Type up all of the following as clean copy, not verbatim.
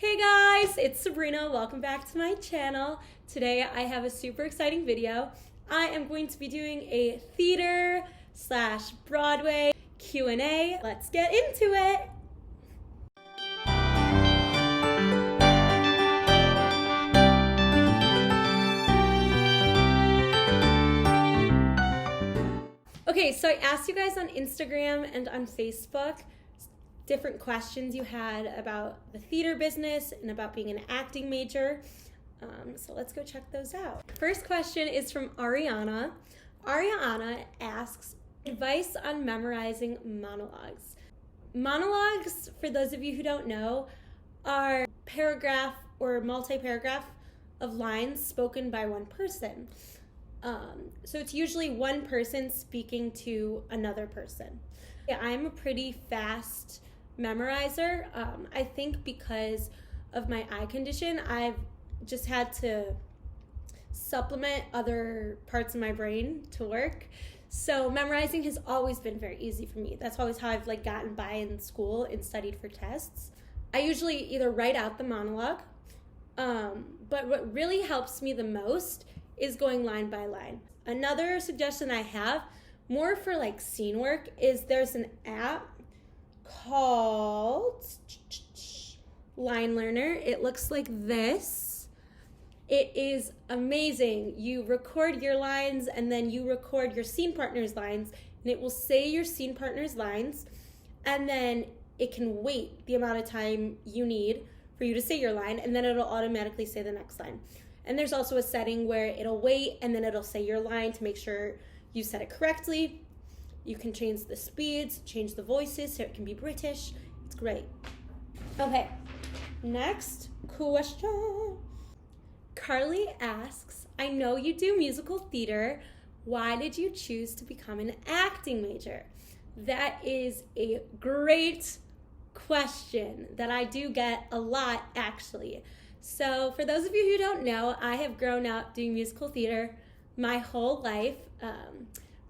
Hey guys, it's Sabrina. Welcome back to my channel. Today I have a super exciting video. I am going to be doing a theater / Broadway Q&A. Let's get into it. Okay, so I asked you guys on Instagram and on Facebook different questions you had about the theater business and about being an acting major. So let's go check those out. First question is from Ariana. Ariana asks, advice on memorizing monologues. Monologues, for those of you who don't know, are paragraph or multi-paragraph of lines spoken by one person. So it's usually one person speaking to another person. Yeah, I'm a pretty fast memorizer. I think because of my eye condition, I've just had to supplement other parts of my brain to work. So memorizing has always been very easy for me. That's always how I've gotten by in school and studied for tests. I usually either write out the monologue, but what really helps me the most is going line by line. Another suggestion I have, more for scene work, is there's an app called Line Learner. It looks like this. It is amazing. You record your lines and then you record your scene partner's lines, and it will say your scene partner's lines, and then it can wait the amount of time you need for you to say your line, and then it'll automatically say the next line. And there's also a setting where it'll wait and then it'll say your line to make sure you said it correctly. You can change the speeds, change the voices so it can be British. It's great. Okay, next question. Carly asks, I know you do musical theater. Why did you choose to become an acting major? That is a great question that I do get a lot, actually. So for those of you who don't know, I have grown up doing musical theater my whole life.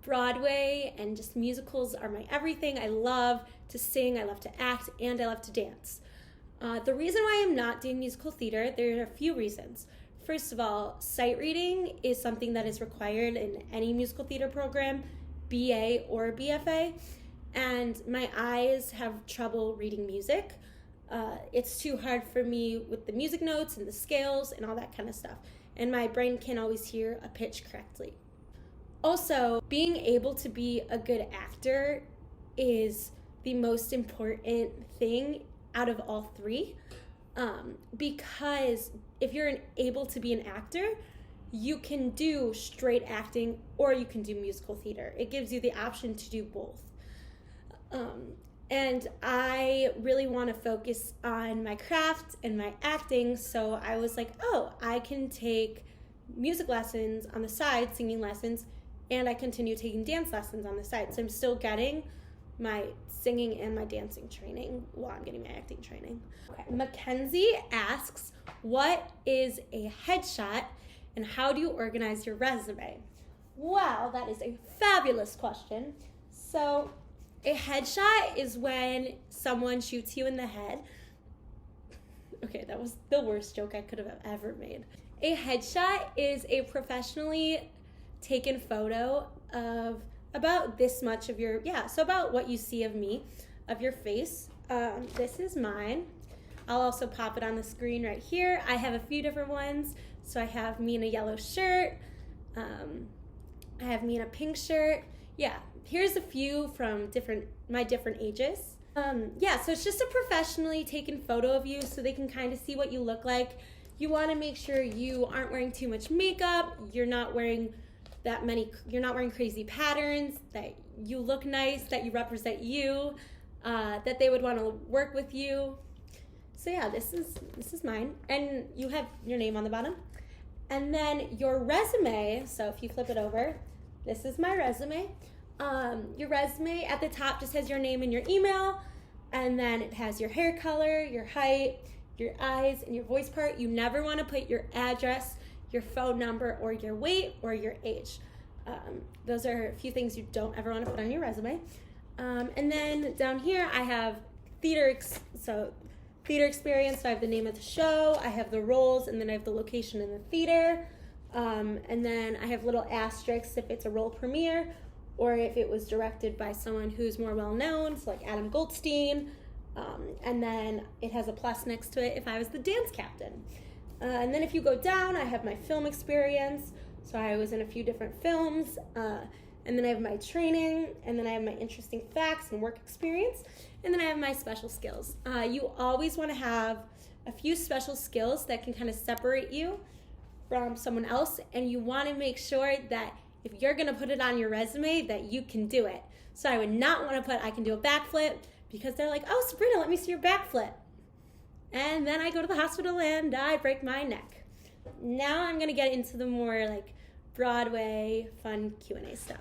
Broadway and just musicals are my everything. I love to sing, I love to act, and I love to dance. The reason why I'm not doing musical theater, there are a few reasons. First of all, sight reading is something that is required in any musical theater program, BA or BFA, and my eyes have trouble reading music. It's too hard for me with the music notes and the scales and all that kind of stuff. And my brain can't always hear a pitch correctly. Also, being able to be a good actor is the most important thing out of all three. Because if you're able to be an actor, you can do straight acting or you can do musical theater. It gives you the option to do both. And I really want to focus on my craft and my acting, so I was like, oh, I can take music lessons on the side, singing lessons, and I continue taking dance lessons on the side. So I'm still getting my singing and my dancing training while I'm getting my acting training. Okay. Mackenzie asks, what is a headshot and how do you organize your resume? Wow, that is a fabulous question. So a headshot is when someone shoots you in the head. Okay, that was the worst joke I could have ever made. A headshot is a professionally taken photo of about this much of your, so about what you see of me, of your face. This is mine. I'll also pop it on the screen right here. I have a few different ones. So I have me in a yellow shirt. I have me in a pink shirt. Yeah, here's a few from my different ages. So it's just a professionally taken photo of you so they can kind of see what you look like. You want to make sure you aren't wearing too much makeup, you're not wearing crazy patterns, that you look nice, that you represent you, that they would want to work with you. So yeah, this is mine, and you have your name on the bottom. And then your resume, so if you flip it over, this is my resume. Your resume at the top just has your name and your email, and then it has your hair color, your height, your eyes, and your voice part. You never want to put your address, your phone number, or your weight, or your age. Those are a few things you don't ever want to put on your resume. And then down here I have theater, so theater experience. So I have the name of the show, I have the roles, and then I have the location in the theater. And then I have little asterisks if it's a role premiere or if it was directed by someone who's more well-known, so like Adam Goldstein. And then it has a plus next to it if I was the dance captain. And then if you go down, I have my film experience. So I was in a few different films. And then I have my training, and then I have my interesting facts and work experience, and then I have my special skills. You always want to have a few special skills that can kind of separate you from someone else, and you want to make sure that if you're going to put it on your resume, that you can do it. So I would not want to put I can do a backflip, because they're like, oh, Sabrina, let me see your backflip. And then I go to the hospital and I break my neck. Now I'm going to get into the more like Broadway fun Q&A stuff.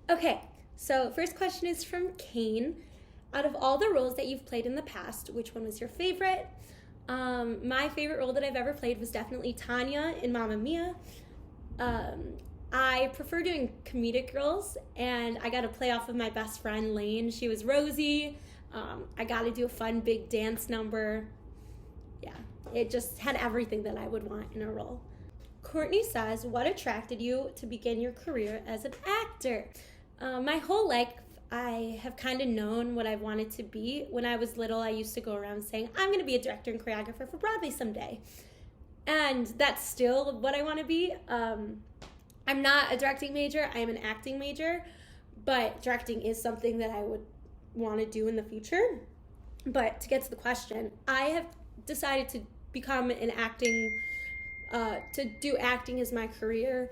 Okay, so first question is from Kane. Out of all the roles that you've played in the past, which one was your favorite? My favorite role that I've ever played was definitely Tanya in Mamma Mia. I prefer doing comedic roles, and I got to play off of my best friend Lane. She was Rosie. I got to do a fun big dance number. Yeah, it just had everything that I would want in a role. Courtney says, what attracted you to begin your career as an actor? My whole life, I have kind of known what I wanted to be. When I was little, I used to go around saying, I'm going to be a director and choreographer for Broadway someday. And that's still what I want to be. I'm not a directing major, I am an acting major, but directing is something that I would want to do in the future. But to get to the question, I have decided to become an acting, to do acting as my career,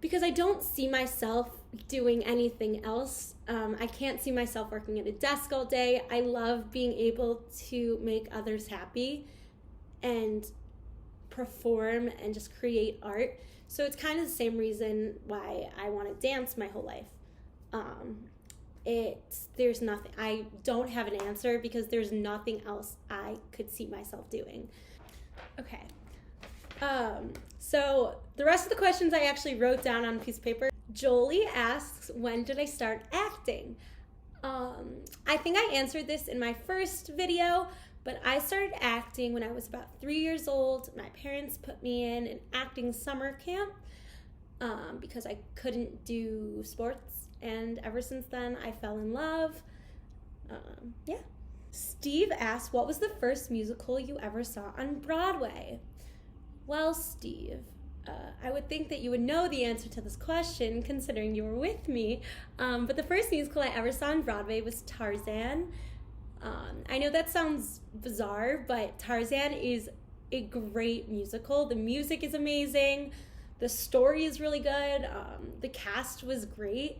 because I don't see myself doing anything else. I can't see myself working at a desk all day. I love being able to make others happy and perform and just create art. So it's kind of the same reason why I want to dance my whole life. There's nothing, I don't have an answer because there's nothing else I could see myself doing. Okay. So the rest of the questions I actually wrote down on a piece of paper. Jolie asks, when did I start acting? I think I answered this in my first video, but I started acting when I was about 3 years old. My parents put me in an acting summer camp because I couldn't do sports, and ever since then I fell in love. Yeah. Steve asks, what was the first musical you ever saw on Broadway? Well, Steve, I would think that you would know the answer to this question considering you were with me, but the first musical I ever saw on Broadway was Tarzan. I know that sounds bizarre, but Tarzan is a great musical. The music is amazing. The story is really good. The cast was great.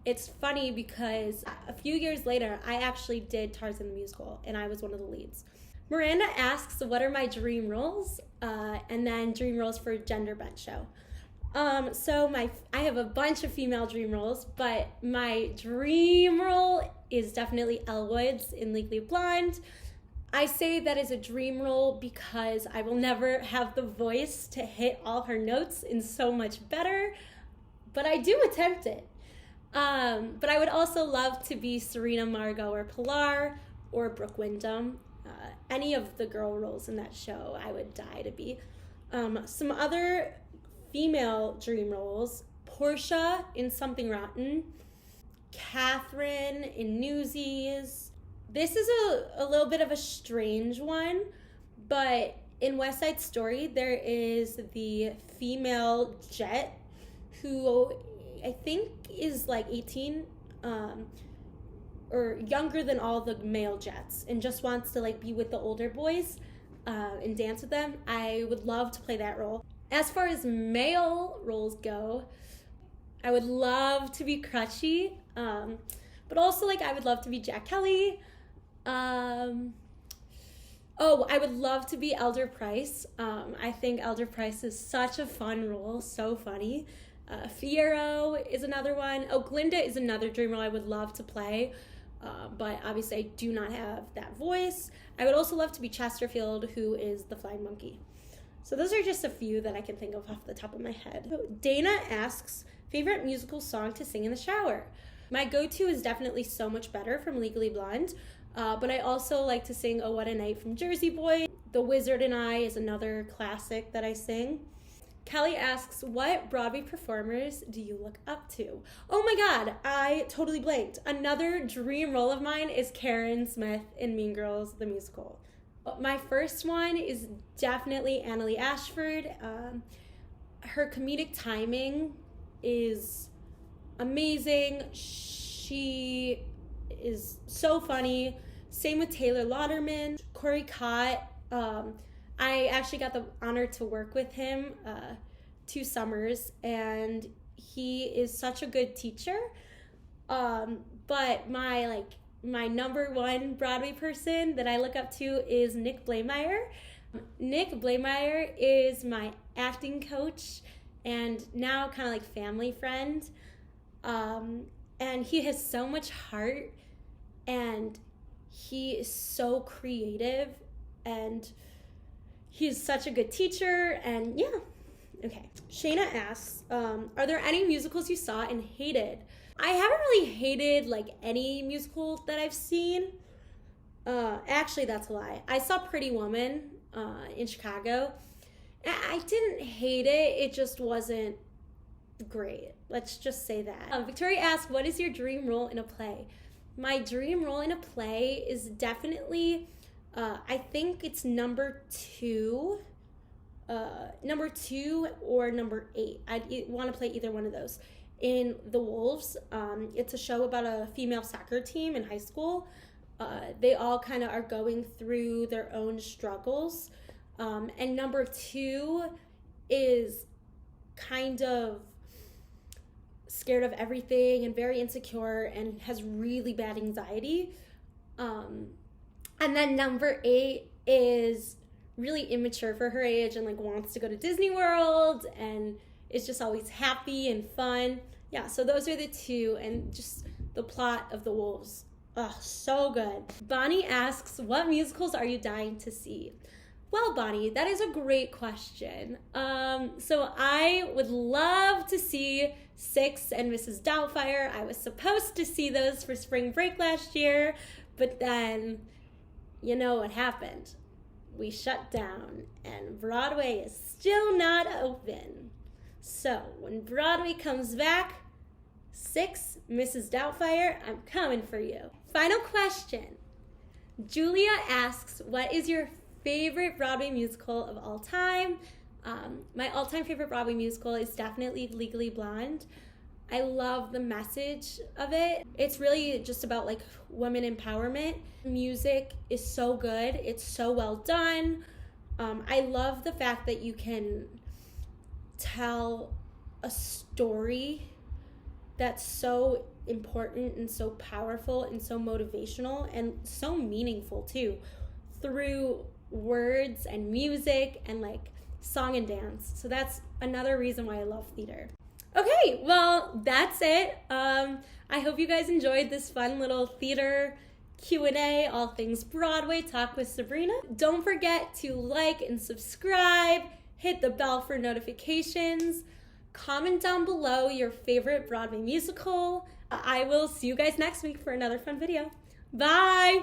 It's funny because a few years later, I actually did Tarzan the musical, and I was one of the leads. Miranda asks, what are my dream roles? And then dream roles for gender bent show. So I have a bunch of female dream roles, but my dream role is definitely Elle Woods in Legally Blonde. I say that is a dream role because I will never have the voice to hit all her notes in So Much Better, but I do attempt it. But I would also love to be Serena, Margot, or Pilar, or Brooke Wyndham. Any of the girl roles in that show I would die to be. Some other female dream roles: Portia in Something Rotten, Catherine in Newsies. This is a little bit of a strange one, but in West Side Story there is the female Jet who I think is like 18 or younger than all the male Jets and just wants to like be with the older boys and dance with them. I would love to play that role. As far as male roles go, I would love to be Crutchy, but also like I would love to be Jack Kelly. I would love to be Elder Price. I think Elder Price is such a fun role, so funny. Fiyero is another one. Oh, Glinda is another dream role I would love to play, but obviously I do not have that voice. I would also love to be Chesterfield, who is the flying monkey. So those are just a few that I can think of off the top of my head. So Dana asks, favorite musical song to sing in the shower? My go-to is definitely So Much Better from Legally Blonde. But I also like to sing Oh What a Night from Jersey Boy. The Wizard and I is another classic that I sing. Kelly asks, what Broadway performers do you look up to? Oh my God, I totally blanked. Another dream role of mine is Karen Smith in Mean Girls, the musical. My first one is definitely Annalie Ashford. Her comedic timing is amazing. She is so funny. Same with Taylor Lauderman. Corey Cott. I actually got the honor to work with him 2 summers, and he is such a good teacher. But my number one Broadway person that I look up to is Nick Blameyer. Nick Blameyer is my acting coach and now kind of like family friend. And he has so much heart, and he is so creative, and he's such a good teacher, and yeah. Okay. Shayna asks, are there any musicals you saw and hated? I haven't really hated like any musical that I've seen. Actually, that's a lie. I saw Pretty Woman in Chicago. I didn't hate it. It just wasn't great. Let's just say that. Victoria asks, what is your dream role in a play? My dream role in a play is definitely, I think it's number 2 or number 8. I want to play either one of those. In The Wolves, it's a show about a female soccer team in high school. They all kind of are going through their own struggles. And number 2 is kind of scared of everything and very insecure and has really bad anxiety. And then number 8 is really immature for her age and like wants to go to Disney World and is just always happy and fun. Yeah, so those are the 2, and just the plot of The Wolves. Oh, so good. Bonnie asks, what musicals are you dying to see? Well, Bonnie, that is a great question. So I would love to see Six and Mrs. Doubtfire. I was supposed to see those for spring break last year, but then, you know what happened? We shut down, and Broadway is still not open. So when Broadway comes back, Six, Mrs. Doubtfire, I'm coming for you. Final question. Julia asks, what is your favorite Broadway musical of all time? My all-time favorite Broadway musical is definitely Legally Blonde. I love the message of it. It's really just about like women empowerment. Music is so good. It's so well done. I love the fact that you can tell a story that's so important and so powerful and so motivational and so meaningful too, through words and music and like song and dance. So that's another reason why I love theater. Okay, well, that's it. I hope you guys enjoyed this fun little theater Q&A, all things Broadway, Talk with Sabrina. Don't forget to like and subscribe, hit the bell for notifications, comment down below your favorite Broadway musical. I will see you guys next week for another fun video. Bye!